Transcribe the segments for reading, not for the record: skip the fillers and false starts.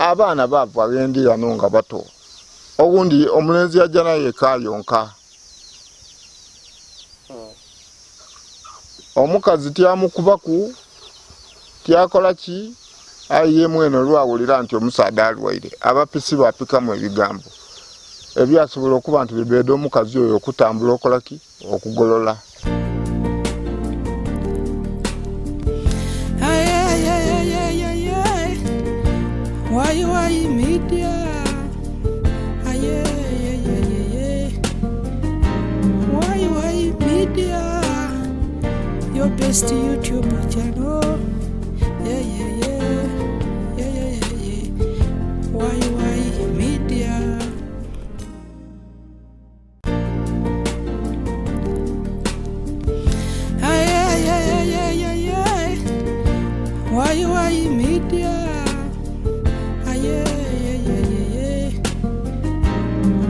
abaana bava bendi yano nga bato ogundi omulenzi yajja naye kayonka omukazi tyamukubaku tyakola ki aye mweno lwawulira nti omusaadde alwaire abapisi bapikamu ebigambo ebyasobola okuba nti bibeeda omukazi oyo okutambula okola ki okugolola. Why media? Why media? Your best YouTube channel. Why media? Why media?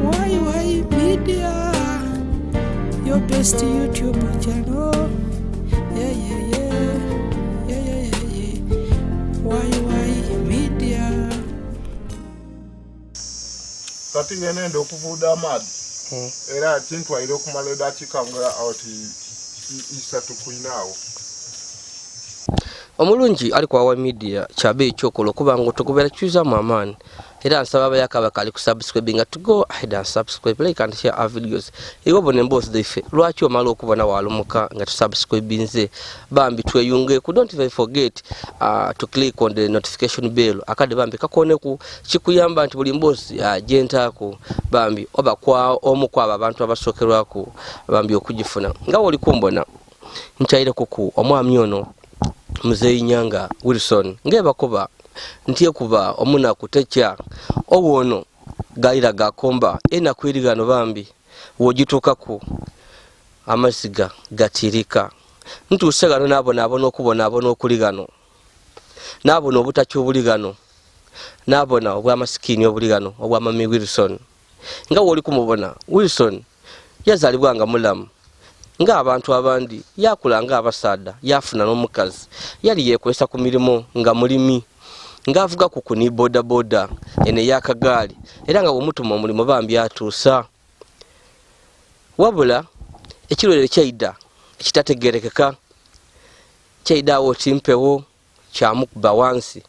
Why media? Your best YouTube channel. Why media? Kati ngenendo okuvuda amaadi era kintwalira okumala eddakiika nga isatu kuinaawo. Omulungi ali kwa Why Media kyabe ekyokola okuba nga otugobera kyuza mu amaani era nsaba abayaka bakali ku subscribe nga to go ahead and subscribe, like and share our videos. Iwobo nembozi daife lwaki omala okubona walumuka nga tu subscribe nze bambi tweyunge ku. Don't even forget to click on the notification bell akade bambi kakoneku kikuyamba nti buli mbozi jentaako bambi oba kwa omu kwa abantu abasokerwako bambi okugifuna nga oli kumbona nchaire kuku omwami ono Muzeyi Nyanga Wilson ngeba kuba ntiye kuba omuna kutecha owono gaira gakomba ena kwirigano bambi wogitukaku amasiga gatirika ntu usegano nabona okubona abona okuligano nabona obutachi obuligano nabona obwa masikini obuligano obwa mami Wilson nga woli kumubona Wilson yazalibwanga mulamu nga abantu abandi yakulanga abasada yafuna n'omukazi yali yekwesa ku mirimo nga mulimi nga avuga ku ni boda ene yakagali era nga omutuma mulimo bambi atuusa wabula ekirwere kyaida ekitategerekeka kyaida otimpewo kyamukuba wansi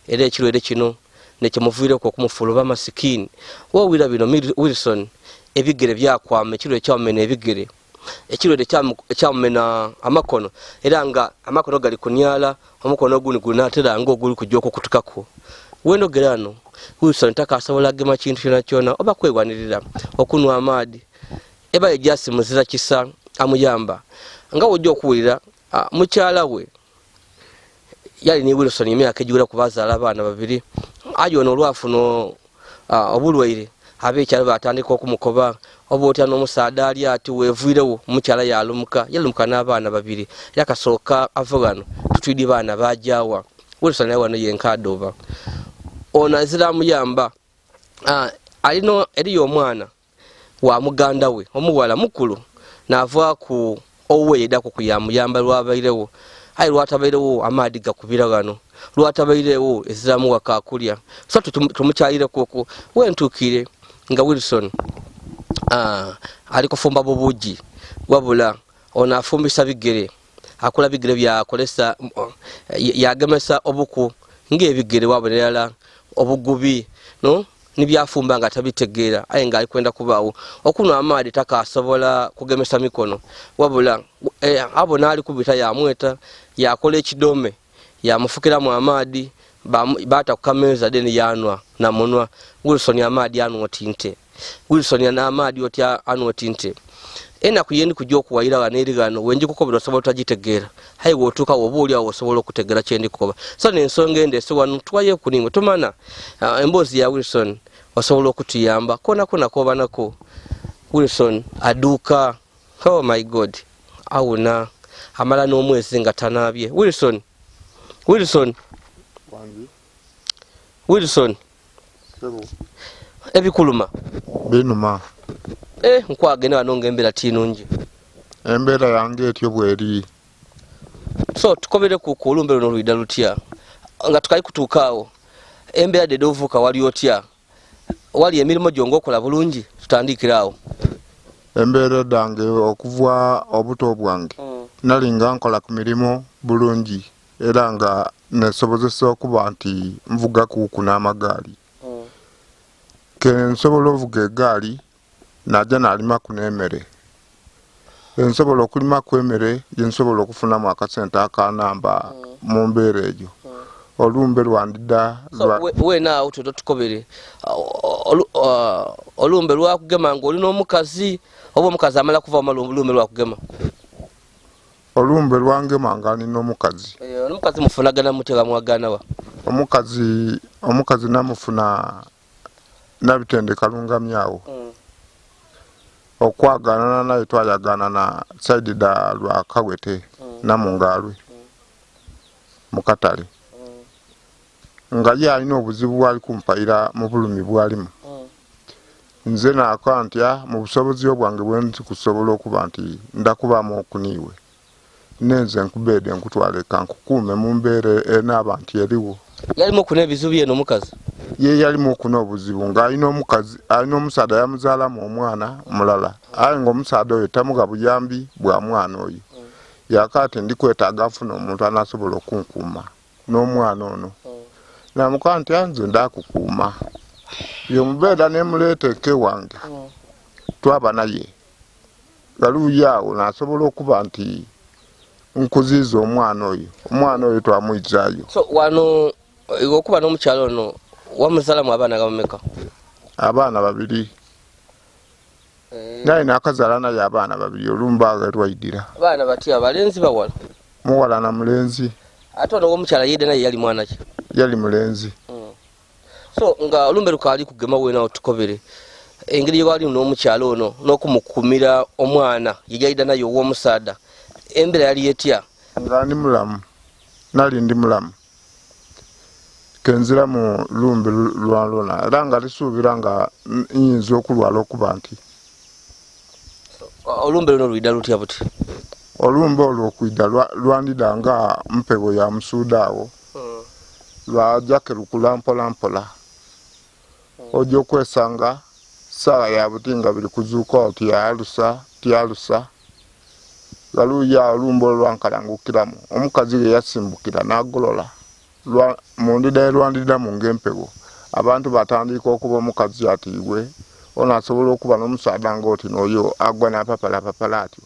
era ekirwere kino nekimuvire ko kumufuluba masikini wawira bino Wilson ebigere byakwama ekirwere kyamena ebigere ekirwere kyamena amakono era nga amakono gali kunyala omukono guni gunatera ngo guli kujoko kutukako weno gerano Wilson takasobola gema kintu kyona oba kwegwanirira okunwa amaadi eba ejasi muzira kisa amuyamba nga wojja okuwulira mukyala we yali ni Wilson emyaka ejjula kubazaala abaana babiri ayo no lwafuno obulwaire abekyalo batandika okumukoba obotya n'omusaada ali ati wevuirewo mukyala yalumuka n'abaana babiri yakasooka avugano tutwidi baana bajawa Wilson yawa no yenkadova ona azira muyamba alino eriyo omwana wa muganda we omuwala mukulu nava ku oweyeda ku kuyamuyamba lwabairewo ayi lwatabairewo amaadi gakubira gano lwatabairewo eziramu wakakulya so tumukyalire koko wentukire nga Wilson ali kufumba bubuji wabula ona afumbisa bigere akola bigere bya kolesa yagemesa obuku ngebigere wabulala obugubi no nibyafumba nga tabitegera aye nga alikwenda kubawo okuno amaadi takasobola kugemesa mikono wabula abo nali kubita ya mweta yakola ekidome yamufukira mu amaadi bata kukameza deni yanwa na munwa Wilson amaadi yanwa tinte Wilson yana amaadi otya anwa tinte ena kuyendi kujoku waira wanerigano wenji kukobera sobola tagitegera hayi wotuka wobuli awo sobola okutegera kyendi kukoba so nensonga ende siwanu twaye kuningo tumana embozi ya Wilson wasobola okutuyamba kona koba nako Wilson aduka oh my god awuna amala n'omwezi nga tanabye Wilson ebikuluma binuma nkwagenda wanonga embera tinungi embera yange etyo bweri so tukobere ku kulumbe no luida lutya nga tukai kutukaawo embeera dede ovuka wali otya wali emirimu gyo okola bulungi tutandikirawo embeera dange okuva obuto bwange nalinga nkola ku mirimu bulungi era nga nesobozesa okuba nti nvuga kuku n'amagaali ke nsobola ovuga egaali najja nalima ku n'emmere nsobola okulima ku emmere yensobola okufunamu akasente akanamba mu mbeera egyo olumbe lwandida wenaawo totukobere olumbe lwakugema nga olina omukazi oba omukazi amala kuva olumbe lwakugema olumbe lwangema nga nina omukazi omukazi mufunagana mutya mwaganawa omukazi namufuna nabitendeka lungamyawo okwagana naye twayagana na saidi da lwa Kawete namungalwe mukatale nga ye alina obuzibu bwali kumpaira mu bulumi bwalimu nze nakantya mu busobozi obwange bwenzi kusobola okuba nti ndakubamu okuniiwe nenze nkubede nkutwale kankukuume mu mbeera n'abantu eriwo yalimu okuna ebizibu yeno omukazi ye yalimu okuna obuzibu nga alina omukazi alina omusaada yamuzaalamu omwana mulala aye nga omusaada oyo tamuga buyambi bwa mwana oyo yakati ndikwetaaga afuna omuntu anasobola okunkuuma n'omwana ono namukaa nti nze ndakukuuma yomubeera nemuleeta eke wange twaba naye galuuyaawo nasobola okuba nti nkuziiza omwana oyo twamwizaayo so wano okuba n'omukyalo ono wamuzaalamu abaana gamumeka abaana babiri naye nakazaala naye abaana babiri olumba lwaidira abaana batya balenzi bawala muwala na mulenzi ate ono womukyala yedde naye yali mwana ki yali mulenzi so nga olumbe lukali kugema wenawo tukobere engeri yewali n'omukyalo ono n'okumukumira omwana yegayida naye ow'omusaada embeera yali etya nga ndi mulamu nali ndi mulamu kenzira mu lumbe lwalona era nga lisuubira nga nyinza okulwala okuba nti olumbe luno lwida lutya buti olumbe olwo okwida lwandida nga mpebo ya musuudaawo lwajjake lukula mpolampola ojja okwesanga saawa ya buti nga biri kuzuuka oti tyalusa galuuya olumbe olwankalangukiramu omukazi we yasimbukira n'agolola mundida lwandiddamu ng'empego abantu batandika okuba omukazi atiibwe ono asobola okuba n'omusaada ng'oti n'oyo agwa n'apapalapapala atyo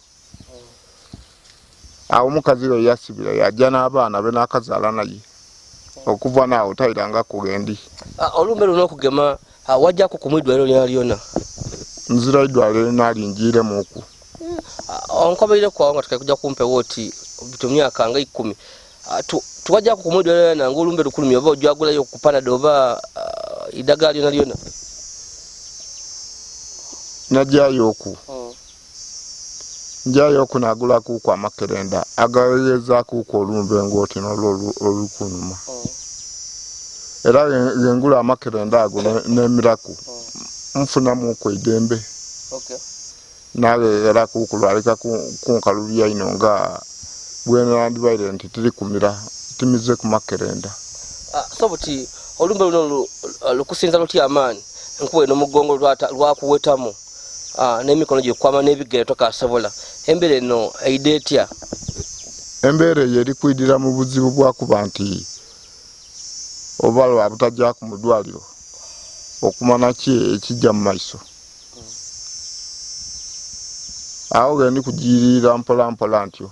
awo omukazi we yasibira yajja n'abaana be n'akazaala naye okuva naawo tayiranga kugendi olumbe luno okugema wajjako kumwidwaliro lyona nzira idwaliro nalingiremuku onkoberere kwawo nga tukakujja kumpewo oti bitu myaka nga 10 tuwajjako kumwidwaliro lyona nga olumbe lukulumi oba ojagulayo kupanada oba idagala lyona najjayoku njayoku nagula kuku amakerenda agaweza kuku olumbe ngoti n'olukunuma era ngula amakerenda ago n'emiraku nfunamu kwidembe nawe era kuku lwaleka kunkalubya ino nga bwenandibwaire nti tiri kumira timize ku makerenda so buti olumbe luno lukusinza lutya amaani nkuwe n'omugongo lwakuwetamu n'emikono gye kwama n'ebigere tokasobola embeera eno eide etya embeera eyo eri kwidira mu buzibu bwakuba nti oba lwa butajja ku mudwaliro okumana ki ekijja mu maiso awo gendi kugirira mpolampola ntyo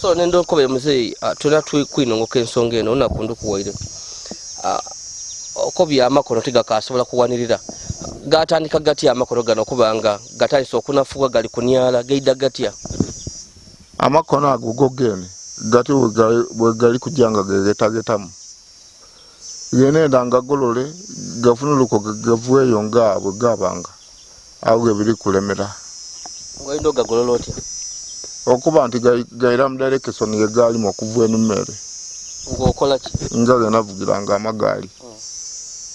so nendo nkobere muzeeyi tuna kwinongoka ensonga eno onakundu kuwaire okobya amakono tigakasobola kuwanirira gatandika gatya amakono gano okubanga gatandise okunafuwa gali kunyala gaida gatya amakono ago gogene gati bwegali kujanga gegetagetamu genenda nga golole gafunuluko gavueyo nga bwegabanga awo gebiri kulemera ngaindo gagololo otya okuba nti gaira mudirection yegali okuva enumere ng'okola ki nga genavugiranga amagaali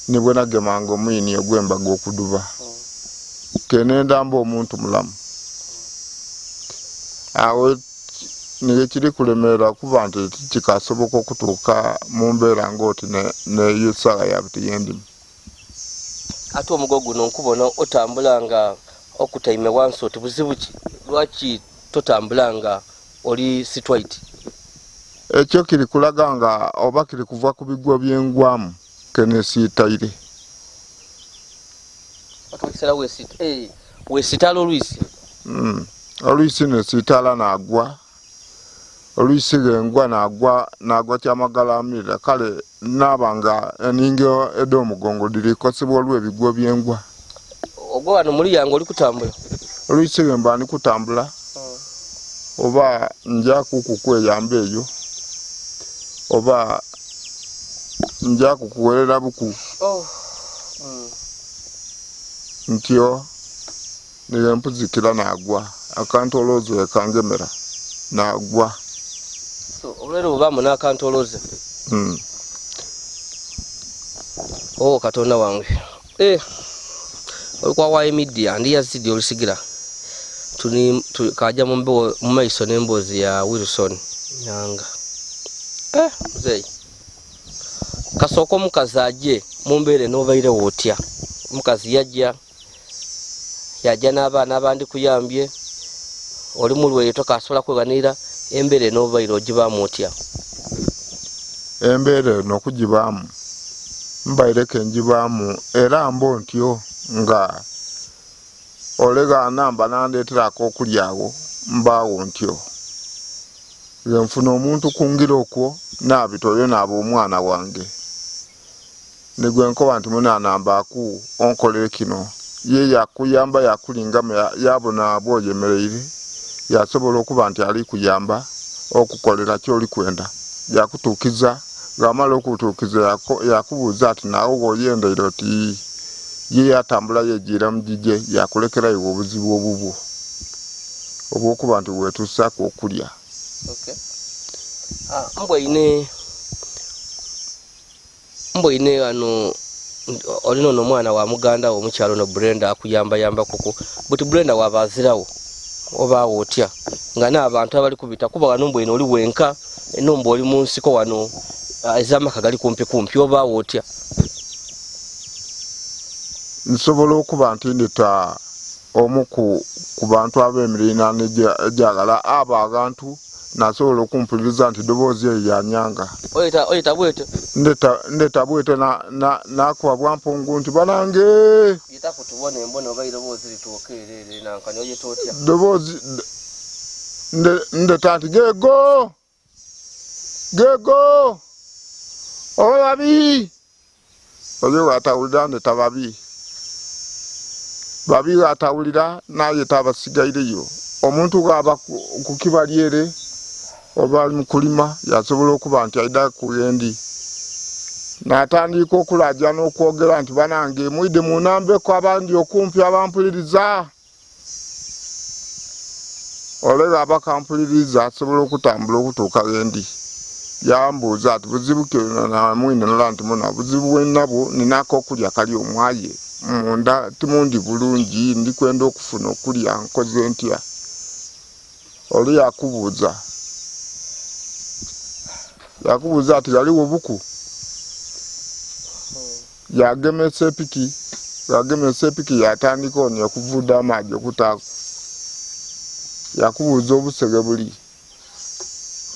nibwe nagemanga omwini ogw'embaga okuduba kenenda mba omuntu mulamu awo niye kiri kulemerera kuba nti kikasoboka okutuuka mu mbeera ng'oti n'esaala ya buti y'endimu. Ate omugo guno nkubona otambula nga okutaime wansi oti buzibu ki? Lwaki totambula nga oli sitwaiti? Ekyo kiri kulaga nga oba kiri kuva ku bigwa by'engwamu kenesiitaire. Weesitaala olwisi? Olwisi nesiitaala n'agwa. Olwisi ng'engwa n'agwa kyamagalamirira kale naaba nga eningo ed'omugongo dirikosebwa olw'ebigwa by'engwa. Ogwo wano muli yange oli kutambula? Olwisi mba ndi kutambula oba nja kukukweyamba eyo oba nja kukuwerera buku ntyo niye mpuzikira n'agwa akantoloozo ekangemera n'agwa. Olwero obamu n'akantolooze? Katonda wange oli kwa Wayi Media ndi yazidi olusigira kaja mu maiso n'emboozi ya Wilson Nyanga. Mzee kasoko omukazi ajje mu mbeera n'obaire wootya? Omukazi yajja n'abaana abandi kuyambye oli mu lweyo tokasobola kwebanira embeera n'obaire ogibaamu otya? Embeera n'okugibaamu mbaire kenjibaamu era mbo ntyo nga olega namba nandeeterako okulyawo mbaawo ntyo nfuna omuntu kungira okwo naabitoyo naaba omwana wange nigwe nkoba nti munanambaku onkolere kino ye yakuyamba yakulingama yabona bwoyemereire yasobola okuba nti ali kuyamba okukolera kyoli kwenda yakutuukiza ng'amala okutuukiza yakubuuza ati naawe woyendeire oti ye yatambula yejiira mu gije yakulekerayo obuzibu obubwo obwokuba nti weetuusaako okulya. Mbwoine wano olina ono omwana wa muganda wo omukyalo no Brenda akuyambayamba kuko buti Brenda wabazirawo obaawo otya nga n'abantu abali kubita kuba wano mbwoine oli wenka enomba oli mu nsiko wano ez'amaka gali kumpi obaawo otya? Nsobola okuba nti ndeta omu ku bantu ab'emiriraano egyagala abo abantu nasobola okumpuliriza nti ddoboozi eyo yanyanga. Oyita bwete? Ndeta bwete nakuba bwampungu nti banange ddoboozi ndeta nti geego oba babi oyo watawulira ndeta babi atawulira nayeta abasigaireyo omuntu gaba ku kibalyere oba ali mu kulima yasobola okuba nti aida kuyendi n'atandika okulajja n'okwogera nti banange mwide munambeko abandi okumpi abampuliriza olega abakampuliriza asobola okutambula okutuuka gendi yambuuza ati buzibu namwine nola nti muna buzibu bwenabo ninako okulya kali omwaye munda timundi bulungi ndikwenda okufuna okulya nkoze ntya oli yakubuuza ati yaliwo buku yagemesa epiki yatandika ono okuvuuda amaagi okutaaku yakubuuza obusege buli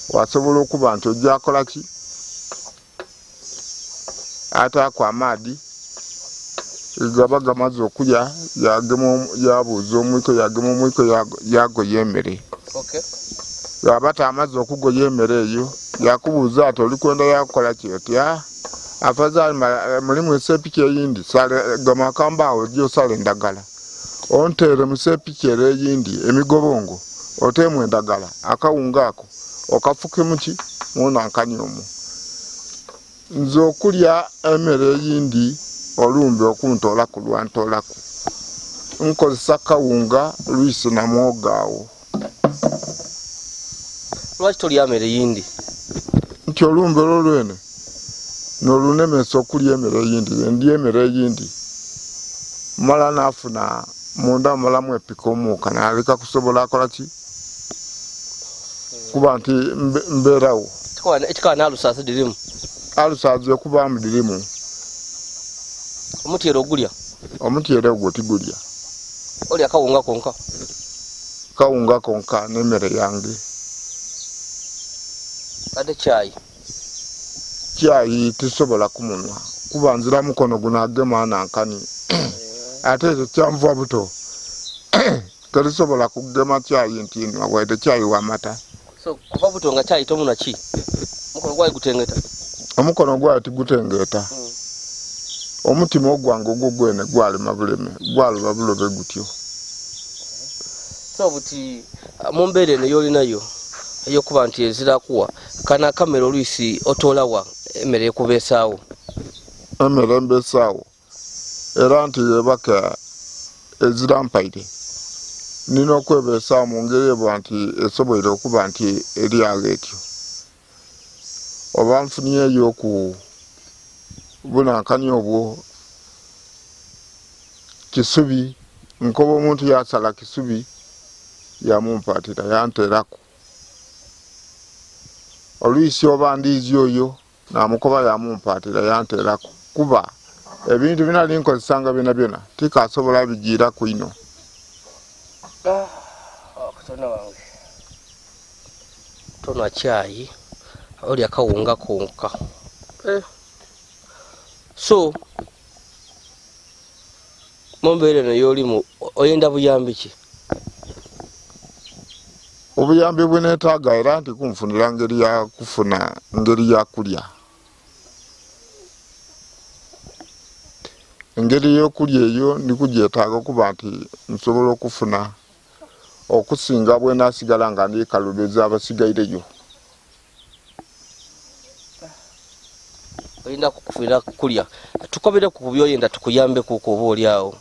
wasobola okuba nti ojja akola ki ataako amaadi gaba gamaze okulya yabuuza omwiko yagema omwiko yagoya emmere gaba tamaze okugoya emmere eyo yakubuuza ati oli kwenda yakukola ki oti afazaali mulimu esepiki eyindi gama akambaawo ojja osala endagala onteere mu sepiki era eyindi emigobongo oteemu endagala akawunga ako okafuke muki munankani omwo nze okulya emmere eyindi olumbi okuntolaku lwantolaku nkozesa kawunga lwisi na mwogaawo. Lwaki tolya mmere yindi? Nti olumbi olwene n'olunemesa okulya emmere eyindi ndya emmere eyindi mala naafuna munda malamu epika omuuka naleka kusobola akola ki kuba nti mbeerawo ekikawa n'alusaazi dirimu alusaazi okubaamu dirimu omutyere ogulya omutyere ogwo tigulya olya kawunga konka kawunga konka n'emmere yange ate kyayi tisobola kumunwa kuba nzira mukono gunagema nankani ate ekyo kyanva buto terisobola kugema kyayi nti nwa waite kyayi wamata so kuva buto nga kyayi tomunwa ki mukono gwayi gutengeta omukono gwayi tigutengeta omutima ogwange ogwo gwene gwalema buleme gwaloba bulobe gutyo so buti mumbeere eno yolinayo eyokuba nti ezirakuwa kana kamera oluisi otolawa emmere ekubeesaawo emmere embeesaawo era nti ebaka ezirampaire nina okwebeesaawo mu ngeri ebwa nti esoboire okuba nti eryawo etyo oba nfuniyeyo ku bunankani obwo kisubi nkoba omuntu yasala kisubi yamumpatira yanteeraku oluisi oba ndiizi oyo namukoba yamumpatira yanteeraku kuba ebintu binali nkozesanga byona tikasobola bigiira kwino katonda wange tonwa kyayi olya kawunga konka so mumbeere eno yolimu oyenda buyambi ki obuyambi bwenetaaga era nti kunfunira ngeri ya kufuna ngeri ya kulya engeri y'okulya eyo ndikugyetaaga okuba nti nsobola okufuna okusinga bwe naasigala nga ndikalubeza abasigaireyo oyinda kukufunira kulya tukobere ku byoyenda tukuyambe kuko oba oliawo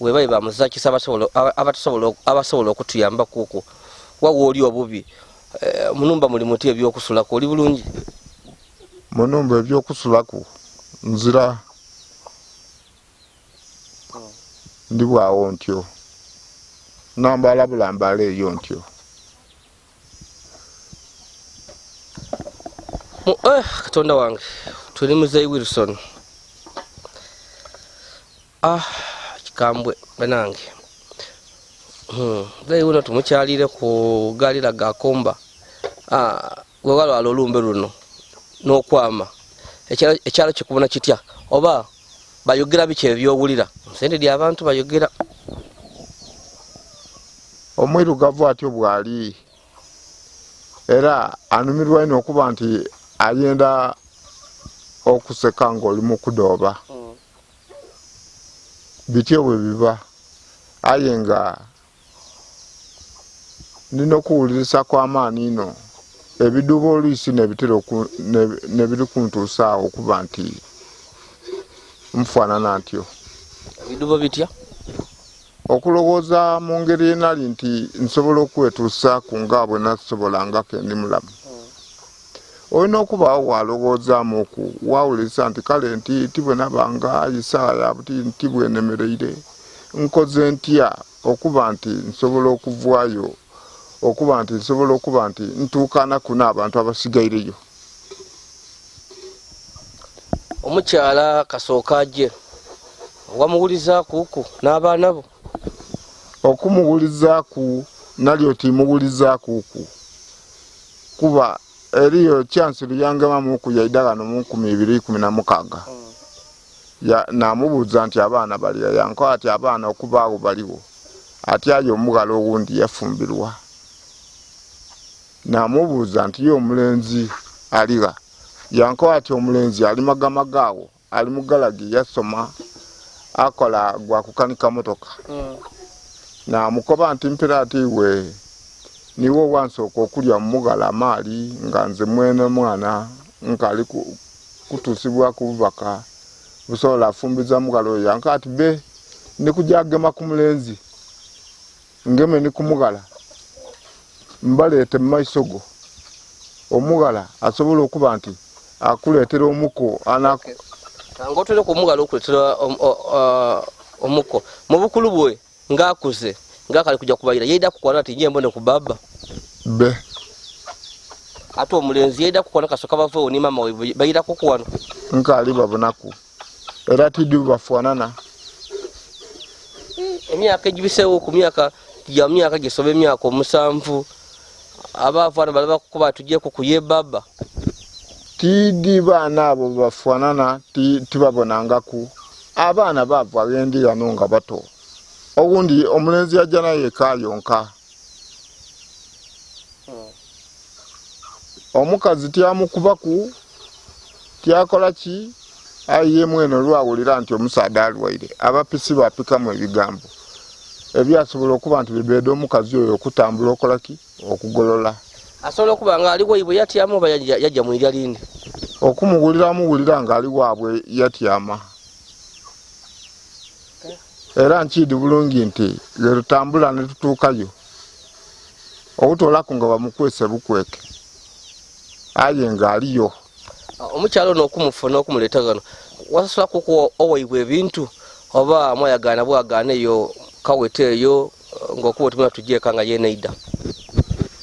webaye bamuzakisa abasobola okutuyamba kuko wawo oli obubi munumba muli muti ebyokusulako oli bulungi munumba ebyokusulaku nzira ndi bwawo ntyo nambala bulambala eyo ntyo katonda wange tuli muzeyi Wilson kikambwe banange zeyi uno tumukyalire ku galira gakomba gwewalwala olumbe luno n'okwama ekyalo kikubona kitya oba bayogera biki ebyowulira nsendedi abantu bayogera omwirugavu atyo bwali era anumirwa ino okuba nti ayenda okuseka ng'oli mu kudooba bityo bwe biba aye nga nina okuwulirisa kw'amaani ino ebiduuba oluisi nebiri kuntuusaawo okuba nti nfaanana ntyo ebiduuba bitya okulowooza mu ngeri enali nti nsobola okwetuusa ku nga bwe nasobola kendi mulamu olina okubaawo walowoozaamu oku wawulirisa nti kale nti tibwe nabanga isaawa yabuti nti bwenemereire nkoze ntya okuba nti nsobola okuvaayo okuba nti nsobola okuba nti ntuukana kuno abantu abasigaireyo omukyala kasooka ajje wamuwulizaakuku n'abaana bo okumuwulizaaku nalyo timuwulizaakuku kuba eriyo chance luyangamamuku yaidagano mu 2016 namubuuza nti abaana baliya yanko ati abaana okubaawo baliwo ati ayo omugalo owundi yafumbirwa namubuuza nti yo omulenzi aliga yanko ati omulenzi ali magamagaawo ali mugalagi yasoma akola gwa kukanika motoka namukoba nti mpera ati we niwo wansooka okulya mumugala amaali nga nze mwene mwana nkali kutuusibwa ku bubaka busobola afumbiza mugalo oyo yanko ati be nikujagema ku mulenzi ngeme ni kumugala mbaleete mu maiso go omugala asobola okuba nti akuleetera omuko ng'otera ku mugala okuleetera omuko mu bukulu bwe ng'akuze ng'akali kujja kubayira yeida kukwala ati nje mbone ku baba be ate omulenzi yaida kukola kasoka bava ni mama we bayira kukwano nkali babonaku era Tidi bafanana emyaka egibisewo ku myaka ya myaka gisobe emyaka omusanvu abavana balaba kukuba tujye kukuye baba Tidi bana abo bafanana tibabonangaku abaana bava gendi yanonga bato ogundi omulenzi yajana yeka yonka omukazi tyamukubaku tyakola ki aye mweno lwawulira nti omusaadde alwaire abapisi bapikamu ebigambo ebyasobola okuba nti bibeedde omukazi oyo okutambula okola ki okugolola asobola okuba nga ali waibwe yatyamu oba yajja mu irya lindi okumuwulira nga ali waabwe yatyama era nkidi bulungi nti lerutambula ne tutuukayo obutolaku nga bamukwese bukweke aye nga aliyo omukyalo n'okumufuna okumuleeta gano wasasula kuko owaibwe ebintu oba mwayagaana bwagaana eyo kawete eyo ng'okuba otumula tugyeka nga yeneida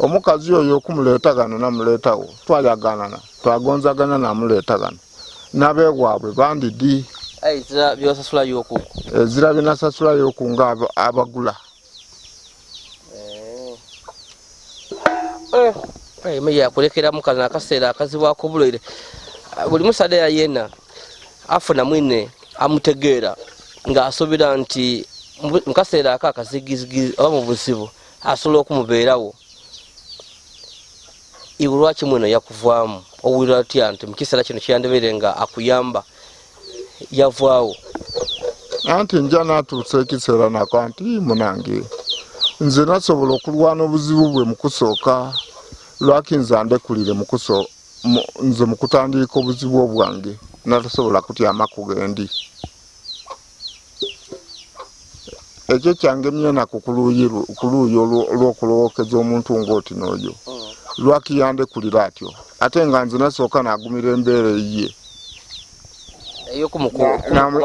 omukazi oyo okumuleeta gano namuleetawo twayagaanana twagonzagana namuleeta gano nabeewabwe bandidi ezira byosasulayo okuko ezira binasasulayo oku nga abagula eme yakulekera mukazi nakaseera akazibwako bulwaire buli musadde yena afuna mwine amutegeera ng'asuubira nti mukaseera ako akazigizigi oba mu buzibu asobola okumubeerawo iwe lwaki mwino yakuvaamu owulira atya nti mukiseera kino kyandebeere nga akuyamba yavaawo anti nja natuusa ekiseera nako nti munange nze nasobola okulwana obuzibu bwe mukusooka lwaki nze andekulire nze mukutandika obuzibu obwange natasobola kutyama kugendi ekyo kyange myenaku ku luuyi olw'okulowookeza omuntu ng'oti n'oyo lwaki yandekulira atyo ate nga nze nasooka nagumira embeera eyiye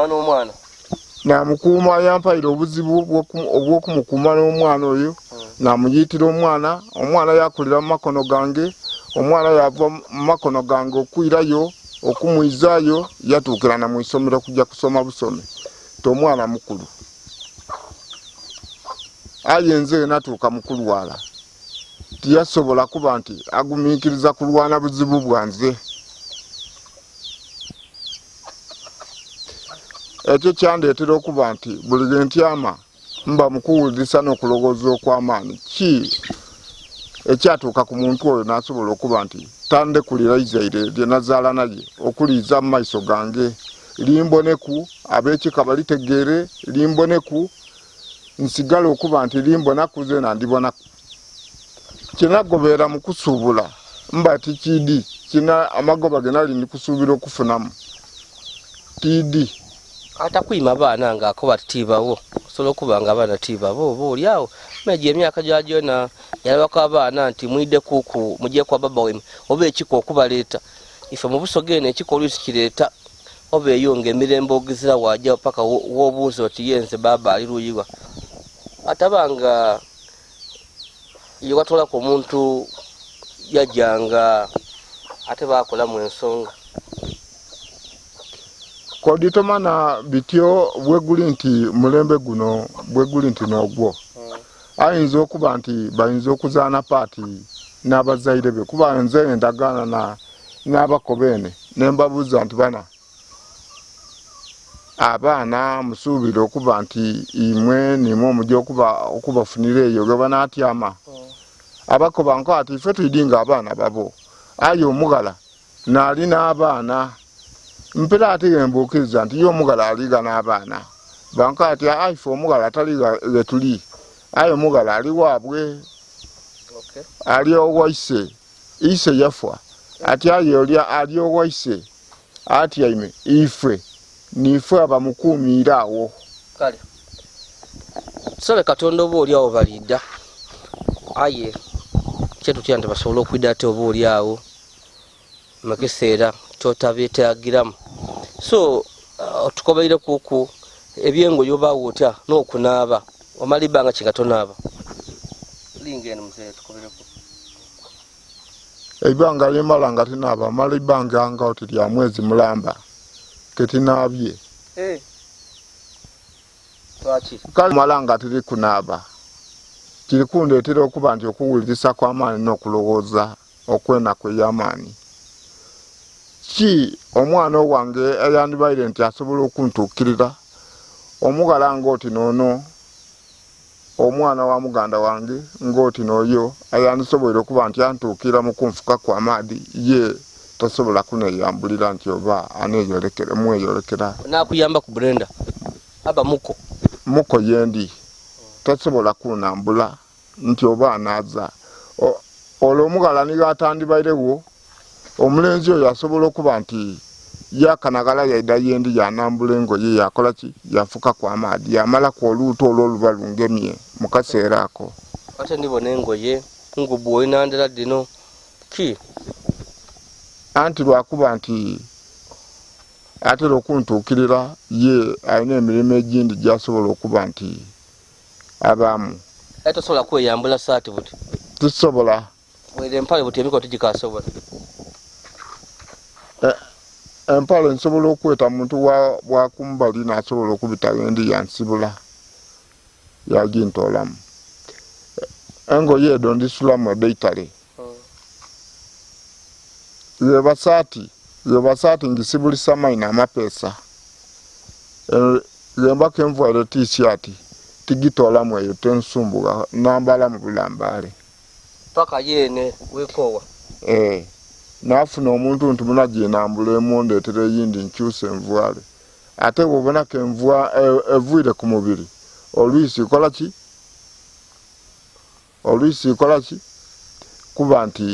n'omwana namukuuma yampaire obuzibu obw'okumukuuma n'omwana oyo namuyitira omwana yakulira mu makono gange omwana yava mu makono gange okwirayo okumwizaayo yatuukira na mu isomero kujja kusoma busome tomwana mukulu aye nze natuuka mukulwala tiyasobola kuba nti agumiikiriza kulwana buzibu bwanze ekyo kyandeetera okuba nti buli lwe ntyama mba mukuwulirisa n'okulowooza okw'amaanyi ki ekyatuuka ku muntu oyo n'asobola okuba nti tandekulira Izaire lye nazaala naye okuliiza mu maiso gange limboneku ab'ekika balitegeere limboneku nsigala okuba nti limbonakuze nandibonaku kinagobeera mu kusuubula mba tikidi kina amagoba genali ndikusuubira okufunamu tidi atakwima abaana ng'akoba titiibawo osobola okuba nga abaana tiibabo oba oliawo meji emyaka gyajona yalabako abaana nti mwidde kuku mugyeku ababa weme oba ekiko okubaleeta ife mu busoga eno ekiko oluusi kireeta oba eyo ng'emirembe ogizira wajja paka w'obuuza oti yenze baba ali luyiwa atabanga yewatolako omuntu yajjanga ate bakolamu ensonga kodi tomana bityo bweguli nti mulembe guno bweguli nti n'ogwo ayinza okuba nti bayinza okuzaana paati n'abazaire be kuba nze endagaana n'abakobeene ne mbabuuza nti bana abaana musuubire okuba nti imwe nimwe omujja okubafunira eyo ge banaatyama abakoba nko ati ife tuyidinga abaana babo aye omugala naali n'abaana mpera ate embuukiriza nti ye omugala aliga n'abaana banko ati ife omugala taliga letuli aye omugala ali waabwe ali owaise ise yafa ati aye ali owaise atyaime ife nife abamukuumiira awo kale tusabe katonda oba oliawo balidda aye kyetutya nti basobola okwidda ate oba oliawo mukiseera kyotabyetagiramu so tukobaire kuku ebyengoye obaawo otya n'okunaaba omala ibbanga ki nga tonaaba linga eno muzee tukobereku Ibanga limala nga tinaba mala ibanga nga oti lya mwezi mulamba ketinabye twaki kale mala nga tiri kunaba kiri kundeetera okuba nti okuwulirisa kw'amaanyi n'okulowooza okwenako ey'amaanyi ki omwana wange eyandibaire nti asobola okuntuukirira omugala ng'oti noono omwana wa muganda wange ng'oti n'oyo ayandisoboire okuba nti antuukira mu kunfuka kw'amaadi ye tasobola kuneyambulira nti oba mweyolekera nakuyamba ku Brenda aba muko yendi tasobola kunambula nti oba anaaza olwo omugala niga atandibairewo omulenzi oyo asobola okuba nti yakanagala yaida yendi yanambula engoye yakola ki yafuka kw'amaadi yamala ku oluuto olwo oluba lungemye mu kaseera ako ate ndibona engoye ngubu oyinandera dino ki anti lwakuba nti atera okuntuukirira ye alina emirimu egindi gyasobola okuba nti abamu tosobola kweyambula saati buti tisobola were empale buti emikono gikasobola empale nsobola okweta muntu wakumbali nasobola okubita yendi yansibula yagintoolamu engoye edo ndisulamu edeitale yeba saati ngisibulisa maina amapeesa yembako envuwaire t-shirt tigitoolamu eyo tensumbuga nambala mu bulambaale paka yene wekowa naafuna omuntu nti munaginambula emundeetera eyindi nkyusa envuwaale ate bwobonako evuire ku mubiri oluisi ikola ki kuba nti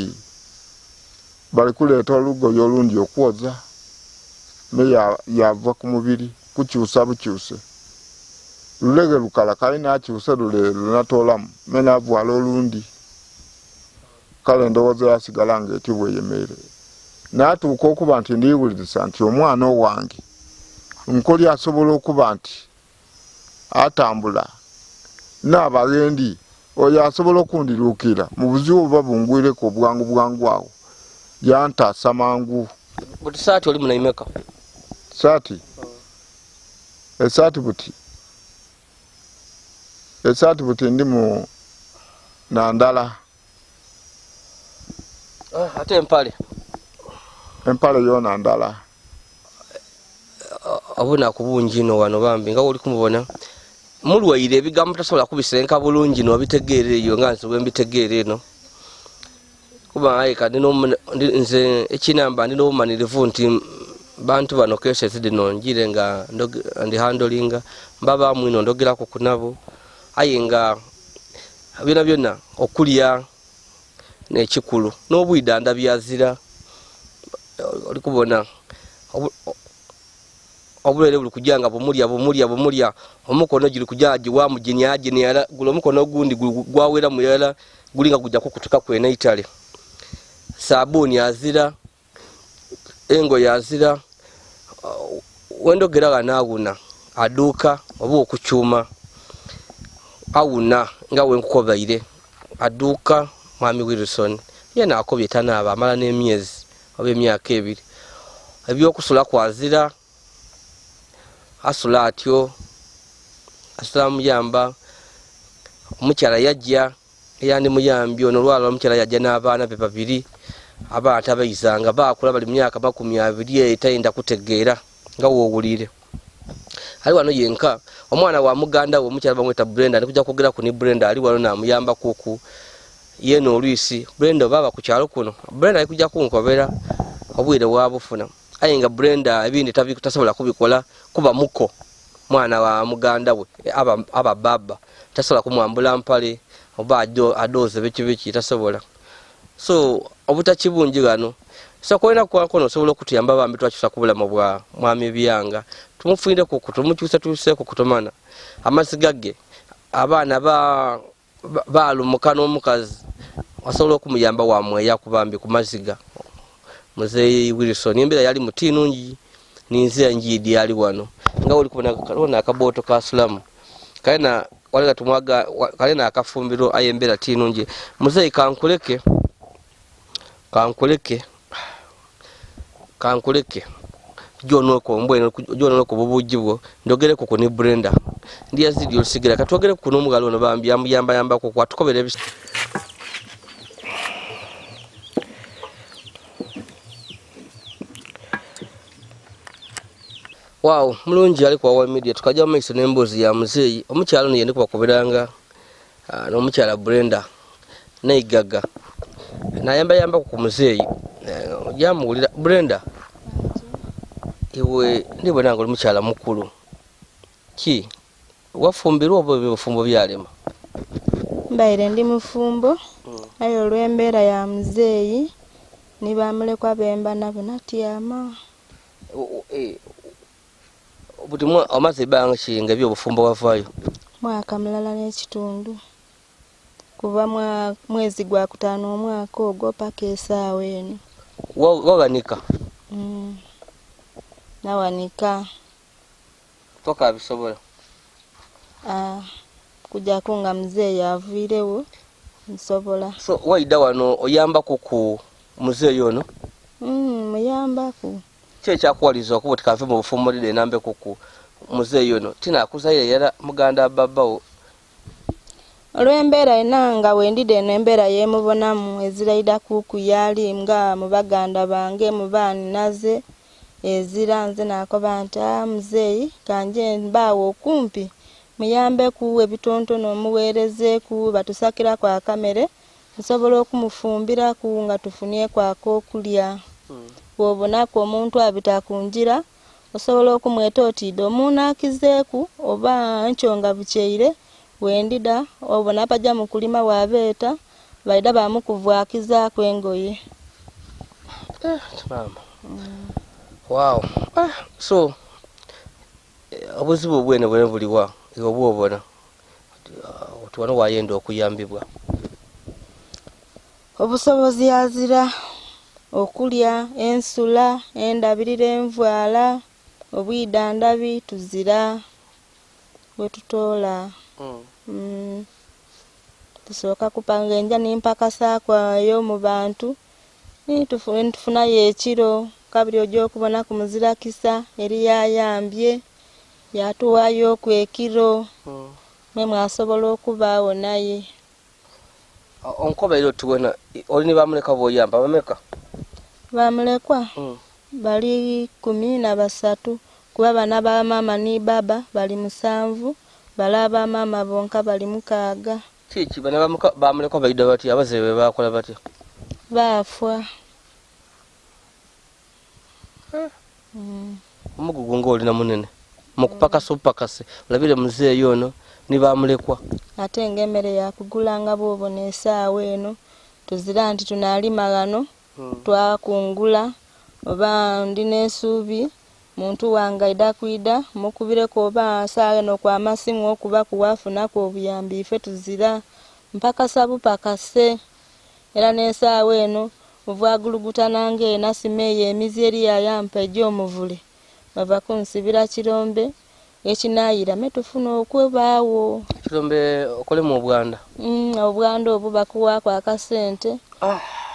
bali kuleeta olugoye olundi okwoza me yava ku mubiri kukyusa bukyuse lulege lukala kale nakyuse lunatoolamu me navuwala olundi kale ndowooza yasigala ng'etyo bweyemeere naatuuka okuba nti ndiwuliriza nti omwana owange nkoli asobola okuba nti atambula n'abagendi oyo asobola okundiruukira mu buzibu buba bungwireko bwangu awo yantaasa mangu buti saati oli munaimeka esaati buti ndi mu nandala ate empale yona ndala abona kubungi no wano bambi nga oli kumubona mulwaire ebigambo tasobola kubisenka bulungi no bitegeere eyo nga nze bwembitegeere eno kuba ayi kadi nze ekinamba ndi n'obumanirivu nti bantu bano kese zidino njire nga ndi handlinga mbaba mwino ndogerako kunabo ayi nga byonna okulya n'ekikulu n'obwidanda byazira oli kubona obulere buli kujanga bumulya omukono giri kujaji wa mujinyaji yala gulo omukono gundi gwawera muyala gulinga kujja kukutuka kwena Italy sabuni azira engo yazira wendogera naaguna aduka obu okuchuma awuna nga wenkukobaire aduka Mwami Wilson yena akobye tanaba amala n'emyezi oba emyaka ebiri ebyokusula kwazira asula atyo asula muyamba omukyala yajja eyandi muyambi ono lwala omukyala yajja n'abaana be babiri abaana tabayizanga baakula bali myaka 20 etayinda kutegeera nga woowulire ali wano yenka omwana wa muganda we omukyala bamweta Brenda ndikujja kwogera ku ni Brenda ali wano namuyamba kuku yeno oluisi Brenda baba ku kyalo kuno Brenda alikujja kunkobera obwire wabufuna ayinga Brenda ebindi tasobola kubikola kuba muko mwana wa muganda we aba baba tasobola kumwambula mpale oba adoze biki tasobola so obutakibungi gano so koina kwa kono sobola okutuyamba bambi twakyusa kubulama bwa mwami byanga tumufuinde ku kutumukyusa tuseko kutomana amasigagge abaana balumuka n'omukazi asobola okumuyamba wamweya kubambi ku maziga Muzeyi Wilson embera yali mutinungi ninze njidi yali wano nga oli kubona akaboto ka slam kaina wala tumwaga kalena akafumbiro ayembera tinungi muzeyi kankuleke kankuleke jonoko bubujibwo ndogere ko ni Brenda ndiye zidi olusigira katwogere ku nomugalo no yamba ko kwatukobera ebisi Wow, mulungi ali kwa media tukaja mu iso nembozi ya muzeyi omukyalo ne yende kubakoberanga no mukyala Brenda neigaga na yamba ku muzeyi jamulira Brenda iwe ndibona ngo mukyala mukulu ki wafumbirwa obufumbo byalema mbaire ndi mufumbo ayo olw'embeera ya muzeyi nibamulekwa bemba nabo natyama buti amaze banga shinga byobufumbo wavayo mwaka mulala n'ekitundu kuva mwezi gwa kutaano omwaka ogwo paka esaawa eno wawanika nawanika toka bisobola kujja kunga muzeeyi aviirewo nsobola so waida wano oyambako ku muzeeyi ono muyambako kyekyakuwaliza okuba tikave mu bufumbo lide nambeko ku muzeeyi ono tinakuzaire yala muganda babawo olw'embeera enanga wendide eno embeera yemubonamu eziraida kuku yali nga mu baganda bange mu baani naze ezira nze nakoba nti muzeeyi kanje mbaawo okumpi muyambeku ebitontono omuweerezeeku batusakira kwa kamere nsobola okumufumbiraku nga tufunyeku ak'okulya bw'obonaku omuntu abitakunjira osobola okumweta otidde omunakizeeku oba nkyonga bukyeire wendida obona bajja mu kulima wabeeta baida bamukuvwakizaako engoye mama wow so obuzibu obwene bwene buliwa iwe bwobona tuwano wayenda okuyambibwa obusobozi azira okulya ensula endabirira envaala obwidandabi tuzira bwetutoola tusooka kupanga enja nimpakasakwayo mu bantu nitufunayo ekiro kabiri ojja okubona ku muzirakisa eri yayambye yatuwaayo okwekiro mwe mwasobola okubaawo naye onkobaire otuwona oli ne bamuleka boyamba bameka bamulekwa bali 13 kuba bana ba mama ni baba bali 7 balaba mama bonka bali 6 kiki bana bamulekwa baida bati abazewe bakola bati baafwa omugugu ngoli na munene mukupakasa opakase olabire muzeeyi ono ni bamulekwa ate ng'emmere yakugulanga bw'obona esaawa eno tuzira nti tunaalima gano twakungula oba ndi n'essuubi muntu wange aida kwida mukubireko oba saawa eno kw'amasimu okuba kuwafunaku obuyambi ife tuzira mpakasa bupakase era n'esaawa eno ovwagulugutananga enasimeeyo emizi eri yayampa egy'omuvule bava kunsibira kirombe ekinaayira metufuna okwebaawo kirombe okole mu Buganda obuganda obwo bakuwaako akasente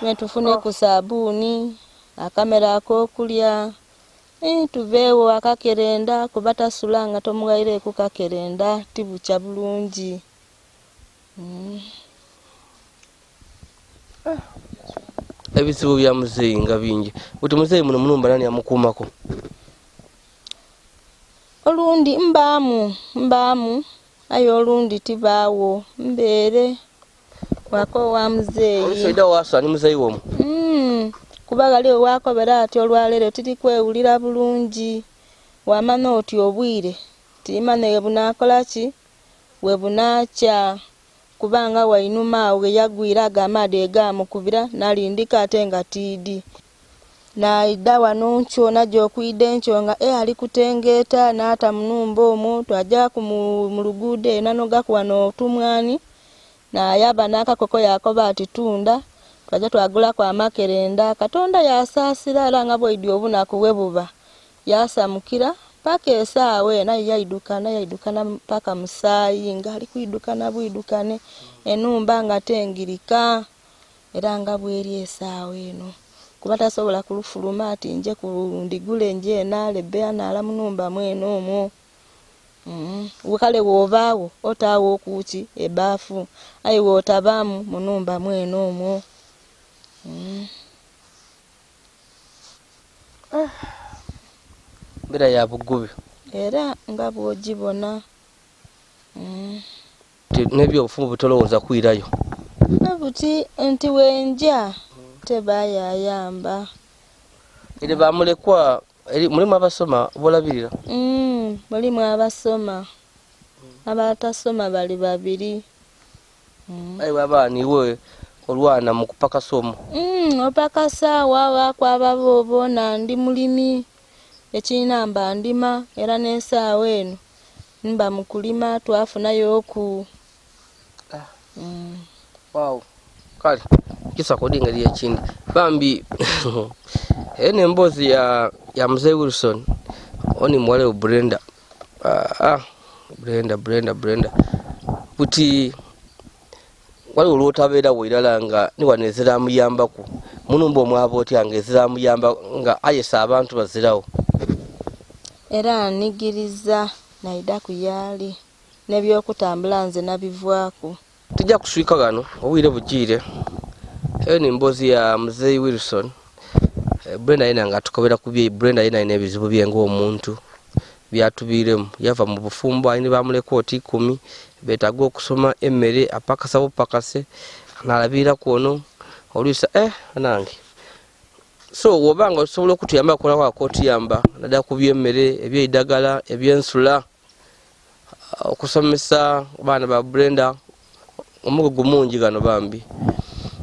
metufune ku sabuuni akamera ak'okulya tuveewo akakerenda kuba tasula nga tomuwaireeku kakerenda tibukya bulungi ebizibu bya muzeeyi nga bingi buti muzeeyi muno mulumba nani amukuumako olundi mbaamu aye olundi tibaawo mbeere wako wa muzeeyi olisoida waasa ni muzeeyi womu kuba gali owakobera ati olwaleero tiri kwewulira bulungi wamanya oti obwire timanya webunakola ki webunakya kubanga wainuma awo yagwira agamaade egamukubira nalindika ate nga tiidi naida wano nkyona gy'okwida enkyonga ali kutengeeta n'ata munumba omwo twajja mu luguudo enanogaku wano otumwani nayaba n'akakoko yakoba ati tunda twajja twagulaku amakerenda katonda yasaasira era nga bwaidi obunaku bwe buba yasamukira paka esaawa naye yaidukana paka musaayi nga ali kwidukana bwidukane enumba nga tengirika era nga bweri esaawa eno kuba tasobola kulufuluma ati nje kundigule nje nalebe anala munumba mweno omwo. Wakale wovaawo otaawo okuki ebaafu ayi wotabaamu munumba mweno omwo. Mbera ya bugubi Era nga bwogibona. N'ebyobufumu butolowooza kwirayo Nabuti nti wenja tebayayamba. ere bamulekwa mulimu abasoma bolabirira. Mulimu abasoma abatasoma bali babiri. Ayi babaani iwe olwana mu kupakasa omwo. Opakasa wawa kwaba bobo nandi mulimi ekinamba ndima era n'esaawa eno mba mukulima twafunayo oku. Wow. Kale kisa kodinga lye chindi bambi ene embozi ya mzee Wilson oni mwale Brenda. Brenda buti wali olwotabeera wirala nga niwanezera muyambaku munumba omwabo oti angezera muyamba nga ayesa abantu bazirawo. Era nigiriza naida kuyali nebyokutambula nze nabivwako. Tujja kuswika gano obwire bugire. Eni mbozi ya mzee Wilson. Brenda yena nga tukobera kubye Brenda yena ine ebizibu bye ng'omuntu byatubiremu yava mu bufumbo ayini bamuleka oti 10 betaga okusoma emmere apakasa bupakase nalabira kuono olisa nange. So wobanga osobola okutuyamba kola kwa kotiyamba nada kubye emmere eby'eddagala eby'ensula okusomesa abaana ba Brenda omugugu mungi gano bambi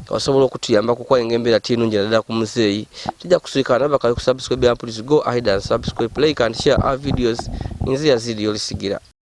osobola okutuyamba kuko engembera tinungi nada ku muzeeyi. Tujja kuswika naba kali ku subscribe and please go ahead and subscribe, like and share our videos. Inzi yazidi olisigira.